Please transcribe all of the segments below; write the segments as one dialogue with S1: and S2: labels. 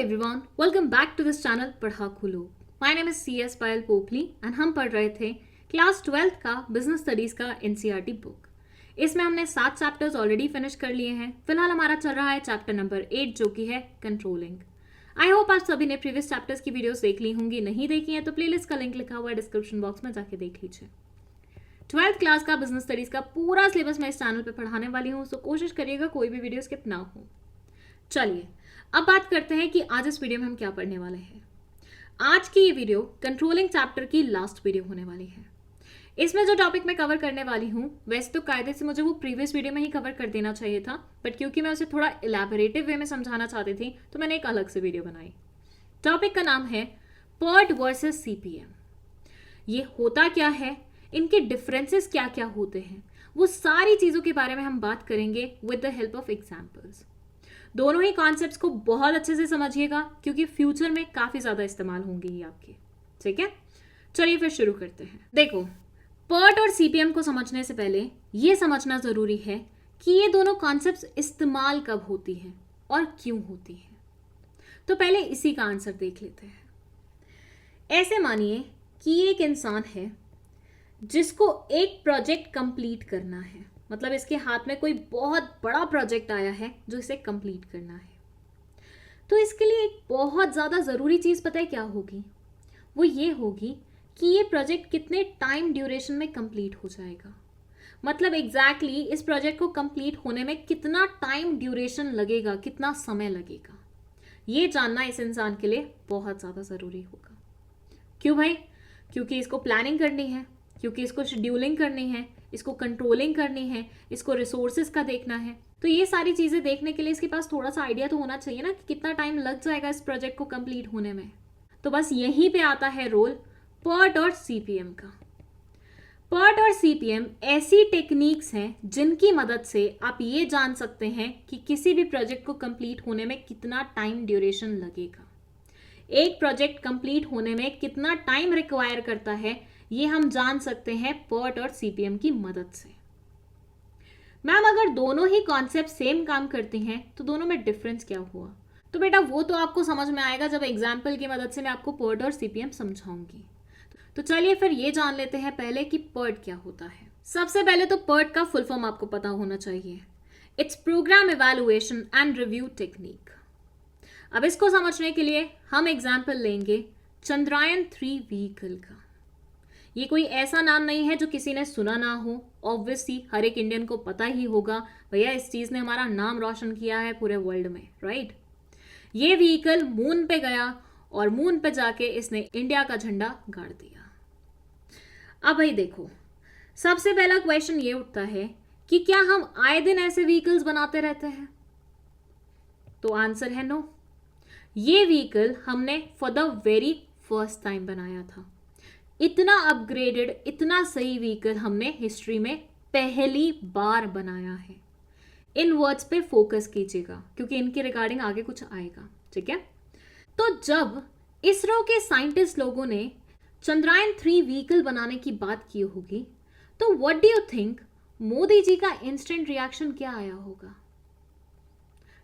S1: everyone, welcome back to this channel पढ़ाकू लोग। My name is CS Payal Popli and हम पढ़ रहे थे क्लास 12th का बिजनेस स्टडीज का NCERT बुक। इसमें हमने 7 चैप्टर्स ऑलरेडी फिनिश कर लिए हैं। फिलहाल हमारा चल रहा है चैप्टर नंबर 8 जो कि है कंट्रोलिंग। आई होप आप सभी ने प्रीवियस चैप्टर्स की वीडियोस देख ली होंगी। नहीं देखी है तो प्लेलिस्ट का लिंक लिखा हुआ है डिस्क्रिप्शन बॉक्स में, जाके देख लीजिए। 12th क्लास का बिजनेस स्टडीज का पूरा सिलेबस मैं इस चैनल पर पढ़ाने वाली हूँ, सो कोशिश करिएगा कोई भी वीडियो स्किप ना हो। चलिए अब बात करते हैं कि आज इस वीडियो में हम क्या पढ़ने वाले हैं। आज की ये वीडियो कंट्रोलिंग चैप्टर की लास्ट वीडियो होने वाली है। इसमें जो टॉपिक मैं कवर करने वाली हूँ वैसे तो कायदे से मुझे वो प्रीवियस वीडियो में ही कवर कर देना चाहिए था, बट क्योंकि मैं उसे थोड़ा इलैबोरेटिव वे में समझाना चाहती थी तो मैंने एक अलग से वीडियो बनाई। टॉपिक का नाम है PERT वर्सेस CPM। ये होता क्या है, इनके डिफरेंसेस क्या क्या होते हैं, वो सारी चीज़ों के बारे में हम बात करेंगे with the help of examples. दोनों ही कॉन्सेप्ट्स को बहुत अच्छे से समझिएगा क्योंकि फ्यूचर में काफी ज्यादा इस्तेमाल होंगे ये आपके। ठीक है, चलिए फिर शुरू करते हैं। देखो, PERT और CPM को समझने से पहले ये समझना जरूरी है कि ये दोनों कॉन्सेप्ट्स इस्तेमाल कब होती हैं और क्यों होती हैं। तो पहले इसी का आंसर देख लेते हैं। ऐसे मानिए कि एक इंसान है जिसको एक प्रोजेक्ट कंप्लीट करना है, मतलब इसके हाथ में कोई बहुत बड़ा प्रोजेक्ट आया है जो इसे कंप्लीट करना है। तो इसके लिए एक बहुत ज़्यादा ज़रूरी चीज़ पता है क्या होगी, वो ये होगी कि ये प्रोजेक्ट कितने टाइम ड्यूरेशन में कंप्लीट हो जाएगा। मतलब एग्जैक्टली इस प्रोजेक्ट को कंप्लीट होने में कितना टाइम ड्यूरेशन लगेगा, कितना समय लगेगा, ये जानना इस इंसान के लिए बहुत ज़्यादा ज़रूरी होगा। क्यों भाई? क्योंकि इसको प्लानिंग करनी है, क्योंकि इसको शेड्यूलिंग करनी है, इसको कंट्रोलिंग करनी है, इसको रिसोर्सेज का देखना है। तो ये सारी चीज़ें देखने के लिए इसके पास थोड़ा सा आइडिया तो होना चाहिए ना कि कितना टाइम लग जाएगा इस प्रोजेक्ट को कंप्लीट होने में। तो बस यहीं पे आता है रोल PERT और CPM का। PERT और CPM ऐसी टेक्निक्स हैं जिनकी मदद से आप ये जान सकते हैं कि किसी भी प्रोजेक्ट को कंप्लीट होने में कितना टाइम ड्यूरेशन लगेगा। एक प्रोजेक्ट कंप्लीट होने में कितना टाइम रिक्वायर करता है ये हम जान सकते हैं PERT और CPM की मदद से। मैम अगर दोनों ही कॉन्सेप्ट सेम काम करते हैं तो दोनों में डिफरेंस क्या हुआ? तो बेटा वो तो आपको समझ में आएगा जब एग्जाम्पल की मदद से मैं आपको PERT और CPM समझाऊंगी। तो चलिए फिर ये जान लेते हैं पहले कि PERT क्या होता है। सबसे पहले तो PERT का फुल फॉर्म आपको पता होना चाहिए। It's program evaluation and review technique. अब इसको समझने के लिए हम एग्जाम्पल लेंगे चंद्रयान 3 व्हीकल का। ये कोई ऐसा नाम नहीं है जो किसी ने सुना ना हो। ऑब्वियसली हर एक इंडियन को पता ही होगा, भैया इस चीज़ ने हमारा नाम रोशन किया है पूरे वर्ल्ड में, राइट। ये व्हीकल मून पे गया और मून पे जाके इसने इंडिया का झंडा गाड़ दिया। अब भाई देखो, सबसे पहला क्वेश्चन ये उठता है कि क्या हम आए दिन ऐसे व्हीकल्स बनाते रहते हैं? तो आंसर है नो। ये व्हीकल हमने for the very first time बनाया था। इतना अपग्रेडेड, इतना सही व्हीकल हमने हिस्ट्री में पहली बार बनाया है। इन वर्ड्स पे फोकस कीजिएगा क्योंकि इनके रिगार्डिंग आगे कुछ आएगा, ठीक है। तो जब इसरो के साइंटिस्ट लोगों ने चंद्रयान 3 व्हीकल बनाने की बात की होगी तो what do you think Modi ji का इंस्टेंट रिएक्शन क्या आया होगा?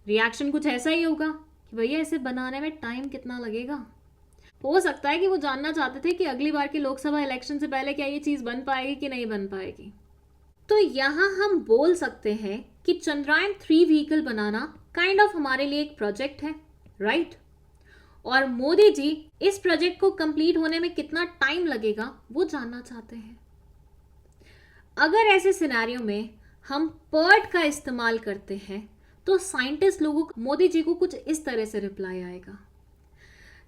S1: रिएक्शन कुछ ऐसा ही होगा कि भैया इसे बनाने में टाइम कितना लगेगा। हो सकता है कि वो जानना चाहते थे कि अगली बार के लोकसभा इलेक्शन से पहले क्या ये चीज बन पाएगी कि नहीं बन पाएगी। तो यहां हम बोल सकते हैं कि Chandrayaan 3 vehicle banana kind of हमारे लिए एक प्रोजेक्ट है, राइट। और मोदी जी इस प्रोजेक्ट को कंप्लीट होने में कितना टाइम लगेगा वो जानना चाहते हैं। अगर ऐसे सिनेरियो में हम PERT का इस्तेमाल करते हैं तो साइंटिस्ट लोगों को मोदी जी को कुछ इस तरह से रिप्लाई आएगा।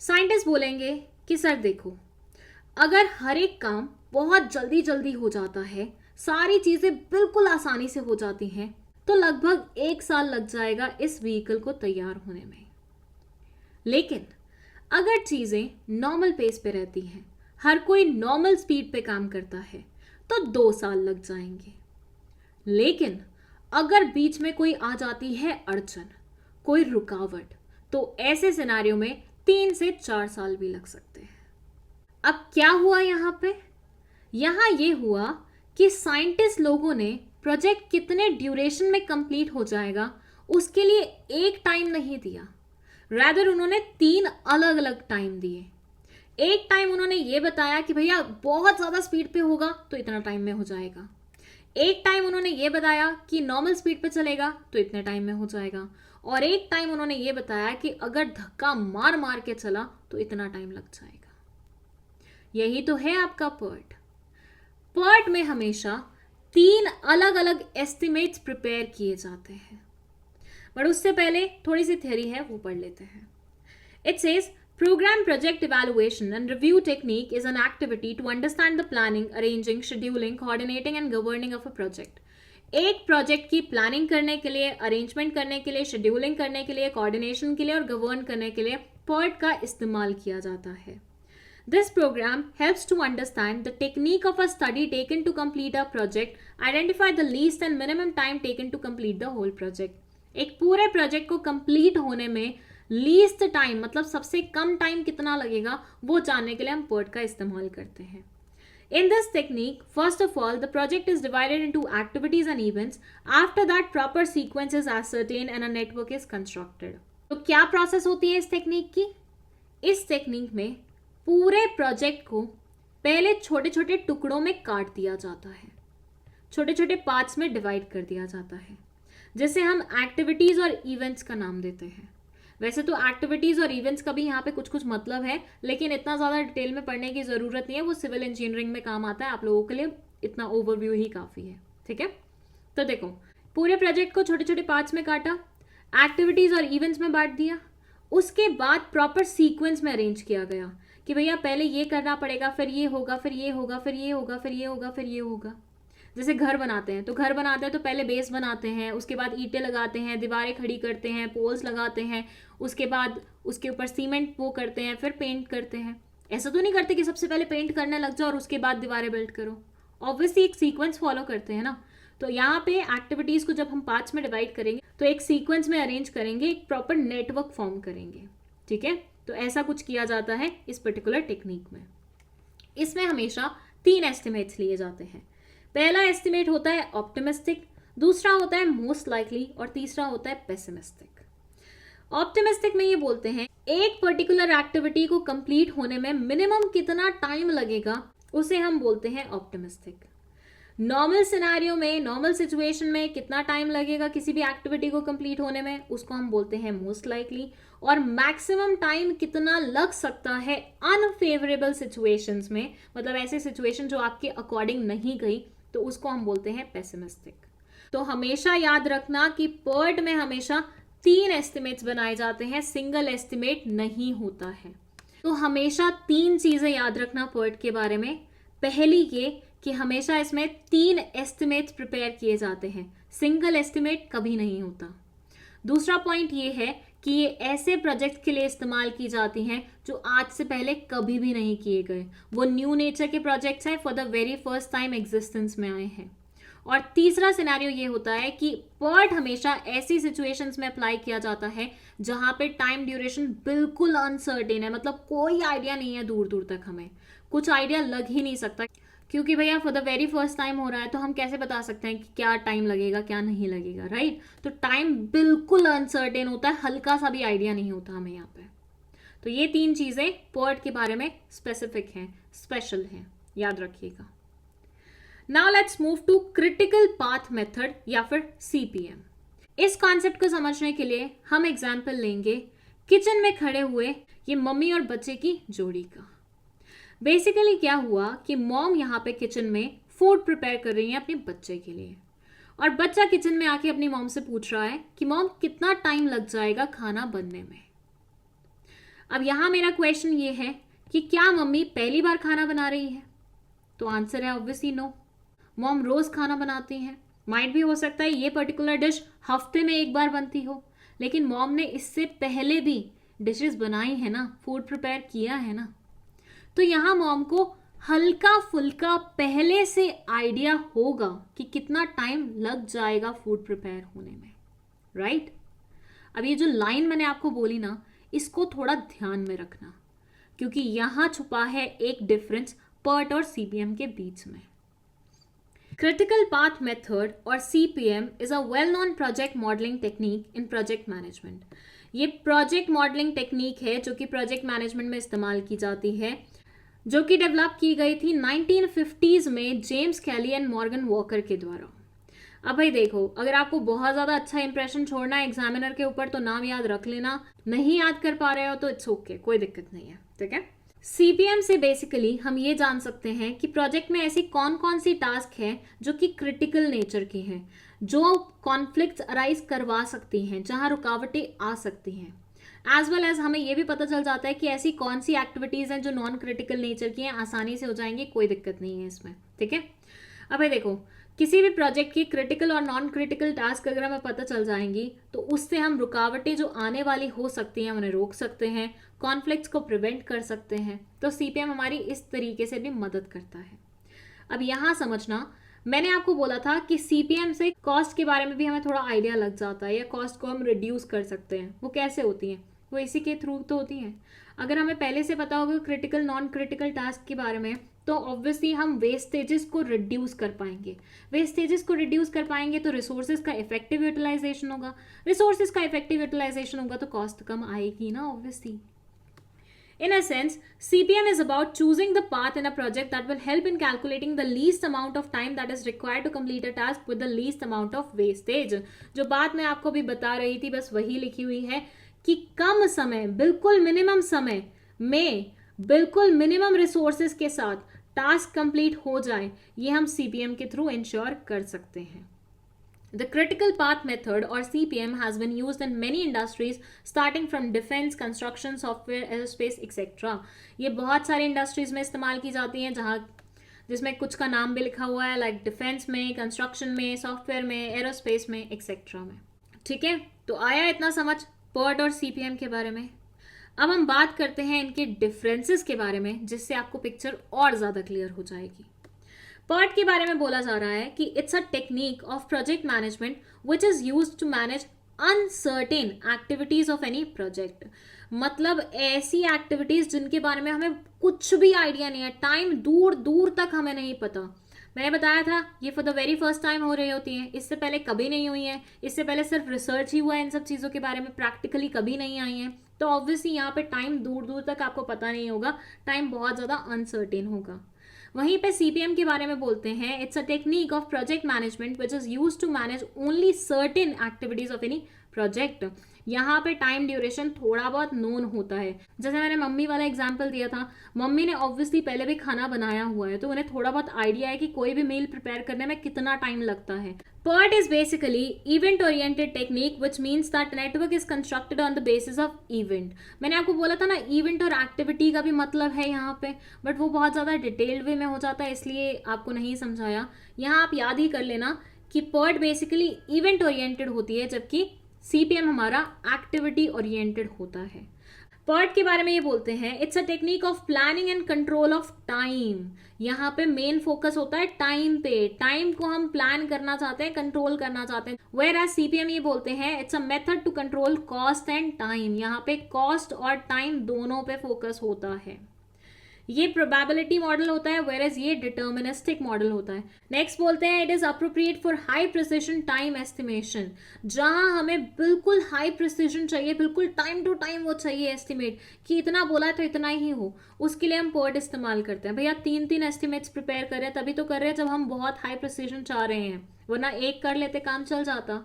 S1: साइंटिस्ट बोलेंगे कि सर देखो, अगर हर एक काम बहुत जल्दी जल्दी हो जाता है, सारी चीज़ें बिल्कुल आसानी से हो जाती हैं, तो लगभग 1 साल लग जाएगा इस व्हीकल को तैयार होने में। लेकिन अगर चीज़ें नॉर्मल पेस पे रहती हैं, हर कोई नॉर्मल स्पीड पे काम करता है, तो 2 साल लग जाएंगे। लेकिन अगर बीच में कोई आ जाती है अड़चन, कोई रुकावट, तो ऐसे सिनेरियो में 3 से 4 साल भी लग सकते हैं। अब क्या हुआ यहाँ पे? यहाँ ये हुआ कि साइंटिस्ट लोगों ने प्रोजेक्ट कितने ड्यूरेशन में कंप्लीट हो जाएगा उसके लिए एक टाइम नहीं दिया, रादर उन्होंने 3 अलग अलग टाइम दिए। एक टाइम उन्होंने ये बताया कि भैया बहुत ज़्यादा स्पीड पे होगा तो इतना टाइम में हो जाएगा। एक टाइम उन्होंने ये बताया कि नॉर्मल स्पीड पे चलेगा तो इतने टाइम में हो जाएगा। और एक टाइम उन्होंने ये बताया कि अगर धक्का मार मार के चला तो इतना टाइम लग जाएगा। यही तो है आपका पर्ट। पर्ट में हमेशा 3 अलग अलग एस्टिमेट्स प्रिपेयर किए जाते हैं। बट उससे पहले थोड़ी सी थ्योरी है वो पढ़ लेते हैं। It says program project evaluation and review technique is an activity to understand the planning, arranging, scheduling, coordinating and governing of a project. एक प्रोजेक्ट की प्लानिंग करने के लिए, अरेंजमेंट करने के लिए, शेड्यूलिंग करने के लिए, कोऑर्डिनेशन के लिए और गवर्न करने के लिए PERT का इस्तेमाल किया जाता है। This program helps to understand the technique of a study taken to complete a project, identify the least and minimum time taken to complete the whole project. एक पूरे प्रोजेक्ट को कंप्लीट होने में लीस्ट टाइम मतलब सबसे कम time कितना लगेगा वो जानने के लिए हम PERT का इस्तेमाल करते हैं। In this technique, first of all, the project is divided into activities and events. After that, proper sequence is ascertained and a network is constructed. तो क्या प्रोसेस होती है इस टेक्निक की? इस टेक्निक में पूरे प्रोजेक्ट को पहले छोटे छोटे टुकड़ों में काट दिया जाता है, छोटे छोटे पार्ट्स में डिवाइड कर दिया जाता है, जिसे हम एक्टिविटीज और इवेंट्स का नाम देते हैं। वैसे तो एक्टिविटीज और इवेंट्स का भी यहाँ पे कुछ कुछ मतलब है, लेकिन इतना ज़्यादा डिटेल में पढ़ने की ज़रूरत नहीं है, वो सिविल इंजीनियरिंग में काम आता है। आप लोगों के लिए इतना ओवरव्यू ही काफ़ी है, ठीक है। तो देखो, पूरे प्रोजेक्ट को छोटे छोटे पार्ट्स में काटा, एक्टिविटीज़ और इवेंट्स में बांट दिया, उसके बाद प्रॉपर सीक्वेंस में अरेंज किया गया कि भैया पहले ये करना पड़ेगा, फिर ये होगा, फिर ये होगा, फिर ये होगा, फिर ये होगा, फिर ये होगा। जैसे घर बनाते हैं तो पहले बेस बनाते हैं, उसके बाद ईंटें लगाते हैं, दीवारें खड़ी करते हैं, पोल्स लगाते हैं, उसके बाद उसके ऊपर सीमेंट वो करते हैं, फिर पेंट करते हैं। ऐसा तो नहीं करते कि सबसे पहले पेंट करने लग जाओ और उसके बाद दीवारें बिल्ड करो। ऑब्वियसली एक सीक्वेंस फॉलो करते हैं ना। तो यहाँ पे एक्टिविटीज़ को जब हम पार्ट्स में डिवाइड करेंगे तो एक सीक्वेंस में अरेंज करेंगे, एक प्रॉपर नेटवर्क फॉर्म करेंगे, ठीक है। तो ऐसा कुछ किया जाता है इस पर्टिकुलर टेक्निक में। इसमें हमेशा 3 एस्टिमेट्स लिए जाते हैं। पहला एस्टिमेट होता है ऑप्टिमिस्टिक, दूसरा होता है मोस्ट लाइकली और तीसरा होता है पेसिमिस्टिक। ऑप्टिमिस्टिक में ये बोलते हैं एक पर्टिकुलर एक्टिविटी को कंप्लीट होने में मिनिमम कितना टाइम लगेगा, उसे हम बोलते हैं ऑप्टिमिस्टिक। नॉर्मल सिनेरियो में, नॉर्मल सिचुएशन में कितना टाइम लगेगा किसी भी एक्टिविटी को कंप्लीट होने में, उसको हम बोलते हैं मोस्ट लाइकली। और मैक्सिमम टाइम कितना लग सकता है अनफेवरेबल सिचुएशंस में, मतलब ऐसे सिचुएशन जो आपके अकॉर्डिंग नहीं गई, तो उसको हम बोलते हैं पेसिमिस्टिक। तो हमेशा याद रखना कि PERT में हमेशा 3 एस्टिमेट्स बनाए जाते हैं, सिंगल एस्टिमेट नहीं होता है। तो हमेशा 3 चीजें याद रखना PERT के बारे में। पहली ये कि हमेशा इसमें 3 एस्टिमेट्स प्रिपेयर किए जाते हैं, सिंगल एस्टिमेट कभी नहीं होता। दूसरा पॉइंट ये है कि ये ऐसे प्रोजेक्ट के लिए इस्तेमाल की जाती हैं जो आज से पहले कभी भी नहीं किए गए, वो न्यू नेचर के प्रोजेक्ट्स हैं, for the very first time existence में आए हैं। और तीसरा सिनेरियो ये होता है कि PERT हमेशा ऐसी सिचुएशंस में अप्लाई किया जाता है जहां पे टाइम ड्यूरेशन बिल्कुल अनसर्टेन है, मतलब कोई आइडिया नहीं है, दूर दूर तक हमें कुछ आइडिया लग ही नहीं सकता, क्योंकि भैया for the very first time हो रहा है, तो हम कैसे बता सकते हैं कि क्या टाइम लगेगा क्या नहीं लगेगा, राइट। तो टाइम बिल्कुल अनसर्टेन होता है, हल्का सा भी आइडिया नहीं होता हमें यहाँ पे। तो ये 3 चीजें PERT के बारे में स्पेसिफिक हैं, स्पेशल हैं, याद रखिएगा। Now let's move to critical path method या फिर CPM। इस कॉन्सेप्ट को समझने के लिए हम एग्जाम्पल लेंगे किचन में खड़े हुए ये मम्मी और बच्चे की जोड़ी का। बेसिकली क्या हुआ कि मॉम यहाँ पे किचन में फूड प्रिपेयर कर रही है अपने बच्चे के लिए, और बच्चा किचन में आके अपनी मॉम से पूछ रहा है कि मॉम कितना टाइम लग जाएगा खाना बनने में। अब यहाँ मेरा क्वेश्चन ये है कि क्या मम्मी पहली बार खाना बना रही है? तो आंसर है ऑब्वियसली नो। मॉम रोज खाना बनाती हैं, माइट भी हो सकता है ये पर्टिकुलर डिश हफ्ते में 1 बार बनती हो, लेकिन मॉम ने इससे पहले भी डिशेस बनाई है ना, फूड प्रिपेयर किया है ना। तो यहाँ मॉम को हल्का फुल्का पहले से आइडिया होगा कि कितना टाइम लग जाएगा फूड प्रिपेयर होने में, राइट। अब ये जो लाइन मैंने आपको बोली ना, इसको थोड़ा ध्यान में रखना, क्योंकि यहाँ छुपा है एक डिफरेंस PERT और CPM के बीच में। Critical path method or CPM is a well-known project modeling technique in project management. ये प्रोजेक्ट मॉडलिंग टेक्निक है जो कि प्रोजेक्ट मैनेजमेंट में इस्तेमाल की जाती है, जो कि डेवलप की गई थी 1950s में James Kelley and Morgan Walker के द्वारा। अब भाई देखो, अगर आपको बहुत ज़्यादा अच्छा इंप्रेशन छोड़ना है एग्जामिनर के ऊपर तो नाम याद रख लेना, नहीं याद कर पा रहे हो तो इट्स ओके, कोई दिक्कत नहीं है, ठीक है। सीपीएम से बेसिकली हम ये जान सकते हैं कि प्रोजेक्ट में ऐसी कौन कौन सी टास्क है जो कि क्रिटिकल नेचर की हैं, जो कॉन्फ्लिक्ट्स अराइज करवा सकती हैं, जहां रुकावटें आ सकती हैं। एज वेल एज हमें यह भी पता चल जाता है कि ऐसी कौन सी एक्टिविटीज हैं जो नॉन क्रिटिकल नेचर की हैं, आसानी से हो जाएंगी, कोई दिक्कत नहीं है इसमें, ठीक है। अब भाई देखो, किसी भी प्रोजेक्ट की क्रिटिकल और नॉन क्रिटिकल टास्क अगर हमें पता चल जाएंगी तो उससे हम रुकावटें जो आने वाली हो सकती हैं उन्हें रोक सकते हैं, कॉन्फ्लिक्ट्स को प्रिवेंट कर सकते हैं। तो सीपीएम हमारी इस तरीके से भी मदद करता है। अब यहाँ समझना, मैंने आपको बोला था कि सीपीएम से कॉस्ट के बारे में भी हमें थोड़ा आइडिया लग जाता है, या कॉस्ट को हम रिड्यूस कर सकते हैं। वो कैसे होती हैं? वो इसी के थ्रू तो होती हैं। अगर हमें पहले से पता होगा क्रिटिकल नॉन क्रिटिकल टास्क के बारे में, तो ऑब्वियसली हम वेस्टेजेस को रिड्यूस कर पाएंगे। वेस्टेजेस को रिड्यूस कर पाएंगे तो रिसोर्सेज का इफेक्टिव यूटिलाइजेशन होगा, रिसोर्सेज का इफेक्टिव यूटिलाइजेशन होगा तो कॉस्ट कम आएगी ना, obviously. In a sense, CPM is about choosing the path in a project that will help in calculating the least amount of time that is required to complete a task with the least amount of wastage. जो बात मैं आपको भी बता रही थी, बस वही लिखी हुई है कि कम समय, बिल्कुल मिनिमम समय में बिल्कुल मिनिमम रिसोर्सेज के साथ टास्क कंप्लीट हो जाए, ये हम CPM के थ्रू इंश्योर कर सकते हैं। The critical path method or CPM has been used in many industries starting from defense, construction, software, aerospace, etc. ये बहुत सारी इंडस्ट्रीज में इस्तेमाल की जाती हैं जहाँ जिसमें कुछ का नाम भी लिखा हुआ है, लाइक डिफेंस में, कंस्ट्रक्शन में, सॉफ्टवेयर में, एरोस्पेस में, एक्सेट्रा में, ठीक है। तो आया इतना समझ PERT और CPM के बारे में। अब हम बात करते हैं इनके डिफरेंसेस के बारे में, जिससे आपको पिक्चर और ज़्यादा क्लियर हो जाएगी। PERT के बारे में बोला जा रहा है कि it's a technique of project management which is used to manage uncertain activities of any project. मतलब ऐसी एक्टिविटीज जिनके बारे में हमें कुछ भी आइडिया नहीं है, टाइम दूर दूर तक हमें नहीं पता। मैंने बताया था ये for the very first time हो रही होती हैं, इससे पहले कभी नहीं हुई है, इससे पहले सिर्फ रिसर्च ही हुआ है इन सब चीज़ों के बारे में, प्रैक्टिकली कभी नहीं आई हैं। तो ऑब्वियसली यहाँ पे टाइम दूर दूर तक आपको पता नहीं होगा, टाइम बहुत ज़्यादा अनसर्टेन होगा। वहीं पे CPM के बारे में बोलते हैं, it's a technique of project management which is used to manage only certain activities of any project. यहाँ पे टाइम ड्यूरेशन थोड़ा बहुत नोन होता है। जैसे मैंने मम्मी वाला एग्जांपल दिया था, मम्मी ने ऑब्वियसली पहले भी खाना बनाया हुआ है तो उन्हें थोड़ा बहुत आइडिया है कि कोई भी मील प्रिपेयर करने में कितना टाइम लगता है। PERT is basically event oriented technique which means that network is constructed on the basis of event। मैंने आपको बोला था ना, इवेंट और एक्टिविटी का भी मतलब है यहाँ पे, बट वो बहुत ज़्यादा डिटेल्ड वे में हो जाता है इसलिए आपको नहीं समझाया। यहाँ आप याद ही कर लेना कि PERT बेसिकली इवेंट ओरिएंटेड होती है जबकि CPM हमारा एक्टिविटी ओरिएंटेड होता है। PERT के बारे में ये बोलते हैं, it's a technique of planning and control of time. यहाँ पे मेन फोकस होता है टाइम पे, टाइम को हम प्लान करना चाहते हैं, कंट्रोल करना चाहते हैं। वेयर एज CPM ये बोलते हैं, it's a method to control cost and time. यहाँ पे कॉस्ट और टाइम दोनों पे फोकस होता है। ये प्रोबेबिलिटी मॉडल होता है, वेयर एज ये डिटर्मिनिस्टिक मॉडल होता है। नेक्स्ट बोलते हैं, it is appropriate for high precision time estimation. जहां हमें बिल्कुल हाई प्रिसिजन चाहिए, बिल्कुल टाइम टू टाइम वो चाहिए एस्टिमेट कि इतना बोला है तो इतना ही हो, उसके लिए हम PERT इस्तेमाल करते हैं। भैया 3-3 एस्टिमेट्स प्रिपेयर कर रहे हैं तभी तो कर रहे हैं जब हम बहुत हाई प्रिसिजन चाह रहे हैं, वरना एक कर लेते काम चल जाता।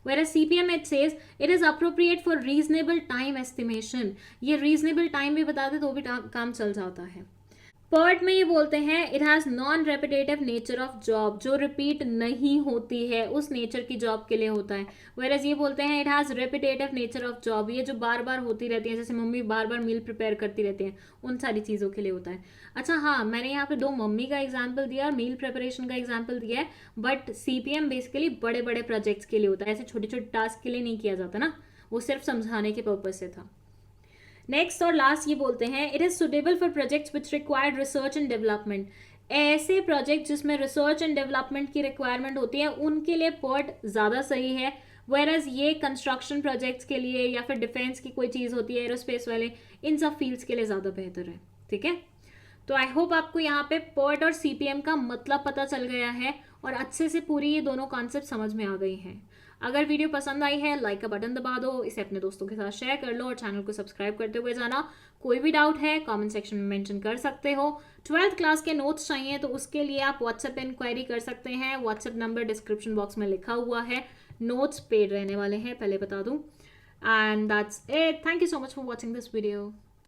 S1: Whereas CPM it says it is appropriate for reasonable time estimation। ये reasonable time भी बता दे तो भी काम चल जाता है। PERT में ये बोलते हैं, it has non repetitive nature of job, जो रिपीट नहीं होती है उस नेचर की जॉब के लिए होता है। वेरएज ये बोलते हैं, it has repetitive nature of job, ये जो बार बार होती रहती है, जैसे मम्मी बार बार मील प्रिपेयर करती रहती हैं, उन सारी चीज़ों के लिए होता है। अच्छा हाँ, मैंने यहाँ पे 2 मम्मी का एग्जाम्पल दिया, मील प्रिपरेशन का एग्जाम्पल दिया है, बट CPM बेसिकली बड़े बड़े प्रोजेक्ट्स के लिए होता है, ऐसे छोटे छोटे टास्क के लिए नहीं किया जाता ना, वो सिर्फ समझाने के पर्पज से था। नेक्स्ट और लास्ट ये बोलते हैं, it is suitable for projects which required research and development. ऐसे प्रोजेक्ट जिसमें रिसर्च एंड डेवलपमेंट की रिक्वायरमेंट होती है उनके लिए PERT ज़्यादा सही है। वेरएज ये कंस्ट्रक्शन प्रोजेक्ट्स के लिए या फिर डिफेंस की कोई चीज़ होती है, एरोस्पेस वाले, इन सब फील्ड्स के लिए ज़्यादा बेहतर है। ठीक है, तो आई होप आपको यहाँ पे PERT और CPM का मतलब पता चल गया है और अच्छे से पूरी ये दोनों कॉन्सेप्ट समझ में आ गई हैं। अगर वीडियो पसंद आई है लाइक का बटन दबा दो, इसे अपने दोस्तों के साथ शेयर कर लो और चैनल को सब्सक्राइब करते हुए जाना। कोई भी डाउट है कमेंट सेक्शन में मेंशन कर सकते हो। 12th क्लास के नोट्स चाहिए तो उसके लिए आप व्हाट्सएप इंक्वायरी कर सकते हैं। व्हाट्सएप नंबर डिस्क्रिप्शन बॉक्स में लिखा हुआ है। नोट्स पेड रहने वाले हैं, पहले बता दूं। And that's it. Thank you so much for watching this video.